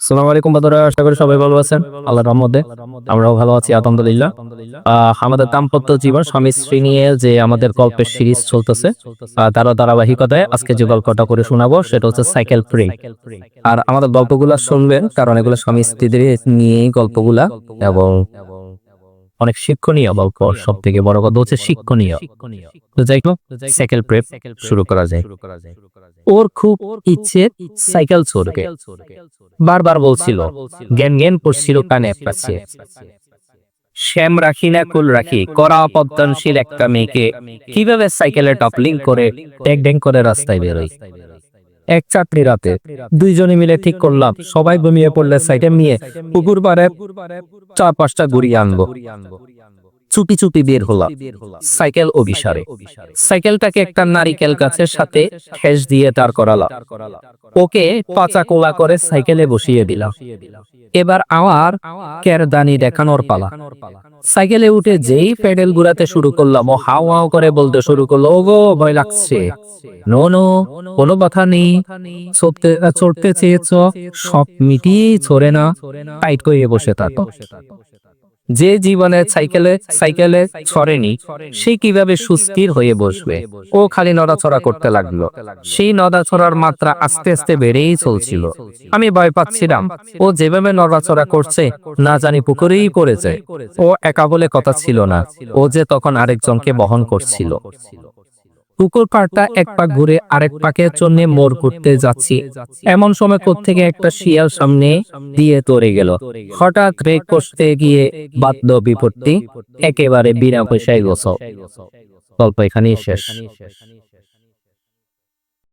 আসসালামু আলাইকুম বন্ধুরা, আশা করি সবাই ভালো আছেন। আল্লাহর রহমতে আমরাও ভালো আছি আলহামদুলিল্লাহ। আমাদের দাম্পত্য জীবন স্বামী স্ত্রী নিয়ে যে আমাদের গল্পের সিরিজ চলতেছে, তার ধারাবাহিকতায় আজকে যে গল্পটা করে শোনাবো সেটা হচ্ছে সাইকেল প্রেম। আর আমাদের গল্পগুলা শুনবেন কারণ এগুলো স্বামী স্ত্রীদের নিয়েই গল্পগুলা, এবং অনেক শিক্ষণীয় গল্প। সব থেকে বড় কথা হচ্ছে শিক্ষণীয়। তো যাই হোক, সাইকেল প্রেম শুরু করা যায়। ওর খুব ইচ্ছে সাইকেল চড়বে, বারবার বলছিল, জ্ঞান জ্ঞান করছিল কানে একটা চেয়ে। শ্যাম রাখি না কুল রাখি কড়া পদ্মনশীল একটা মেয়েকে কিভাবে সাইকেলে টপলিং করে ড্যাং ড্যাং করে রাস্তায় বেরোই। এক চাকরি রাতে দুইজনে মিলে ঠিক করলাম সবাই ঘুমিয়ে পড়লে সাইডে নিয়ে পুকুর পাড়ে 4-5টা ঘুরিয়ে আনবো। চুপি চুপি বের হলাম সাইকেল অভিসারে। সাইকেলটাকে একটা নারিকেল গাছের সাথে ঠেস দিয়ে দাঁড় করালাম। ওকে পাচা কোলা করে সাইকেলে বসিয়ে দিলাম। এবার আমার কেরদানি দেখানোর পালা। সাইকেলে উঠে যেই প্যাডেল ঘুরাতে শুরু করলাম, ও হাও হাও করে বলতে শুরু করলো, ওগো ভয় লাগছে। নো নো, কোনো কথা নেই, চড়তে চেয়েছ, সব মিটিয়ে ছড়ে না, টাইট করে বসে থাকো। যে জীবনে সাইকেলে সাইকেলে ছড়েনি সে কিভাবে সুস্থির হয়ে বসবে? ও খালি নড়াচড়া করতে লাগলো। সেই নড়াচড়ার মাত্রা আস্তে আস্তে বেড়েই চলছিল। আমি ভয় পাচ্ছিলাম ও যেভাবে নড়াচড়া করছে না জানি পুকুরেই পড়েছে। ও একা বলে কথা ছিল না, ও যে তখন আরেকজনকে বহন করছিল। পুকুর পাড়টা এক পাক ঘুরে আরেক পাকের জন্য মোড় ঘুরতে যাচ্ছি, এমন সময় কোত্থেকে একটা শিয়াল সামনে দিয়ে তরে গেল। হঠাৎ ব্রেক কষতে গিয়ে বাঁধল বিপত্তি, একেবারে বিনা পয়সায় গোছাও। গল্প এখানেই শেষ।